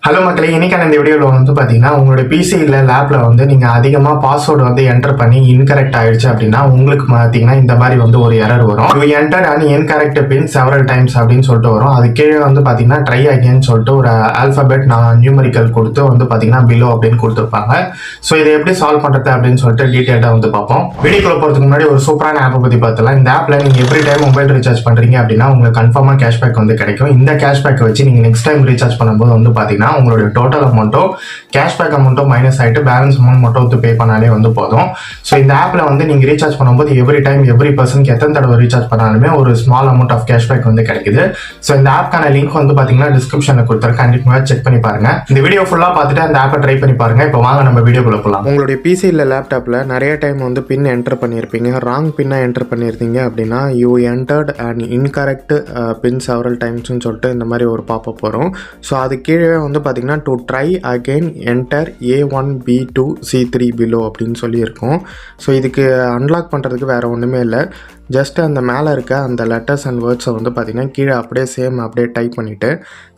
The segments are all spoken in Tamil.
ஹலோ மக்களே, இன்னைக்கான இந்த வீடியோவில் வந்து பார்த்தீங்கன்னா உங்களுடைய பிசி இல்லை லேப்ல வந்து நீங்கள் அதிகமாக பாஸ்வேர்டு வந்து என்டர் பண்ணி இன்கரெக்ட் ஆயிடுச்சு அப்படின்னா உங்களுக்கு பார்த்தீங்கன்னா இந்த மாதிரி வந்து ஒரு எரர் வரும். You entered and incorrect pin several times அப்படின்னு சொல்லிட்டு வரும். அது கீழே வந்து பார்த்தீங்கன்னா ட்ரை அகேன் சொல்லிட்டு ஒரு ஆல்பபெட் நியூமரிக்கல் கொடுத்து வந்து பார்த்தீங்கன்னா பிலோ அப்படின்னு கொடுத்துருப்பாங்க. ஸோ இதை எப்படி சால்வ் பண்ணுறது அப்படின்னு சொல்லிட்டு டீட்டெயிலாக வந்து பார்ப்போம். வீடியோக்குள்ள போகிறதுக்கு முன்னாடி ஒரு சூப்பரான ஆப்பை பற்றி பார்த்துலாம். இந்த ஆப்பில் நீங்கள் எவ்ரி டைம் மொபைல் ரீசார்ஜ் பண்ணுறீங்க அப்படின்னா உங்களுக்கு கன்ஃபார்மாக கேஷ்பேக் வந்து கிடைக்கும். இந்த கேஷ்பேக்கை வச்சு நீங்கள் நெக்ஸ்ட் டைம் ரீசார்ஜ் பண்ணும்போது வந்து பார்த்தீங்கன்னா உங்களுடைய டோட்டல் அமௌண்ட்டோ கேஷ்பேக் அமௌண்ட்டோ மைனஸ் ஆகிட்டு பேலன்ஸ் அமௌண்ட் மட்டும் வந்து பே பண்ணாலே வந்து போதும். ஸோ இந்த ஆப்பில் வந்து நீங்கள் ரீசார்ஜ் பண்ணும்போது எவ்ரி டைம் எவ்ரி பர்சனுக்கு எத்தனை தடவை ரீசார்ஜ் பண்ணாலுமே ஒரு ஸ்மால் அமௌண்ட் ஆஃப் கேஷ்பேக் வந்து கிடைக்குது. ஸோ இந்த ஆப்க்கான லிங்க் வந்து பார்த்தீங்கன்னா டிஸ்கிரிப்ஷனில் கொடுத்துருக்கேன். கண்டிப்பாக செக் பண்ணி பாருங்க. இந்த வீடியோ ஃபுல்லாக பார்த்துட்டு அந்த ஆப்பை ட்ரை பண்ணி பாருங்க. இப்போ வாங்க நம்ம வீடியோக்குள்ள போகலாம். உங்களுடைய பிசி இல்லை லேப்டாப்பில் நிறைய டைம் வந்து பின் என்டர் பண்ணியிருப்பீங்க. ராங் பின்னை என்டர் பண்ணியிருந்தீங்க அப்படின்னா you entered and incorrect pin several டைம்ஸ்னு சொல்லிட்டு இந்த மாதிரி ஒரு பாப்பப் வரும். ஸோ அது கீழே வந்து பார்த்தீங்கன்னா to try again enter a1b2c3 below அப்படின்னு சொல்லியிருக்கோம். ஸோ இதுக்கு அன்லாக் பண்ணுறதுக்கு வேறு ஒன்றுமே இல்லை. ஜஸ்ட் அந்த மேலே இருக்க அந்த லெட்டர்ஸ் அண்ட் வேர்ட்ஸை வந்து பார்த்திங்கன்னா கீழே அப்படியே சேம் அப்படியே டைப் பண்ணிவிட்டு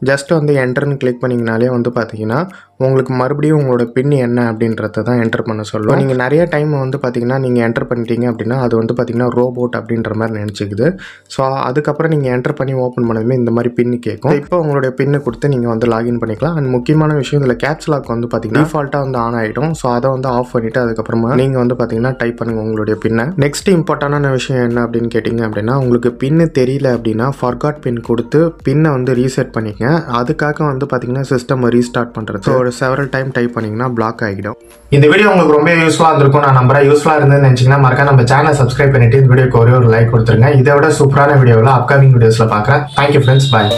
ஜஸ்ட் வந்து என்டர்னு கிளிக் பண்ணிங்கனாலே வந்து பார்த்திங்கன்னா உங்களுக்கு மறுபடியும் உங்களோட பின் என்ன அப்படின்றத தான் என்டர் பண்ண சொல்லுவோம். நீங்கள் நிறைய டைம் வந்து பார்த்திங்கன்னா நீங்கள் என்டர் பண்ணிட்டீங்க அப்படின்னா அது வந்து பார்த்திங்கன்னா ரோபோட் அப்படின்ற மாதிரி நினச்சிக்குது. ஸோ அதுக்கப்புறம் நீங்கள் என்டர் பண்ணி ஓப்பன் பண்ணதுமே இந்த மாதிரி பின்னு கேட்கும். இப்போ உங்களுடைய பின்னை கொடுத்து நீங்கள் வந்து லாகின் பண்ணிக்கலாம். அண்ட் முக்கியமான விஷயம் இதில் கேப்ஸ் லாக் வந்து பார்த்திங்கன்னா டிஃபால்ட்டாக வந்து ஆன் ஆகிடும். ஸோ அதை வந்து ஆஃப் பண்ணிவிட்டு அதுக்கப்புறமா நீங்கள் வந்து பார்த்திங்கன்னா டைப் பண்ணுங்கள் உங்களுடைய பின்னை. நெக்ஸ்ட் இம்பார்ட்டண்டான விஷயம் என்ன அப்படின்னு கேட்டிங்க அப்படின்னா உங்களுக்கு பின்னு தெரியல அப்படின்னா ஃபர்காட் பின் கொடுத்து பின்னை வந்து ரீசெட் பண்ணிக்கங்க. அதுக்காக வந்து பார்த்தீங்கன்னா சிஸ்டம் ரீஸ்டார்ட் பண்ணுறது ஒரு செவரல் டைம் டைப் பண்ணிங்கன்னா பிளாக் ஆகிடும். இந்த வீடியோ உங்களுக்கு ரொம்ப யூஸ்ஃபுல்லாக இருந்திருக்கும் நான் நம்புறேன். யூஸ்ஃபுல்லாக இருந்ததுன்னு நினச்சிங்கன்னா மறக்காம நம்ம சேனலை சப்ஸ்கிரைப் பண்ணிட்டு இந்த வீடியோக்கு ஒரே ஒரு லைக் கொடுத்துருங்க. இதை விட சூப்பரான வீடியோவில் அப்கமிங் வீடியோஸில் பார்க்குறேன். தேங்க்யூ ஃப்ரெண்ட்ஸ், பாய்.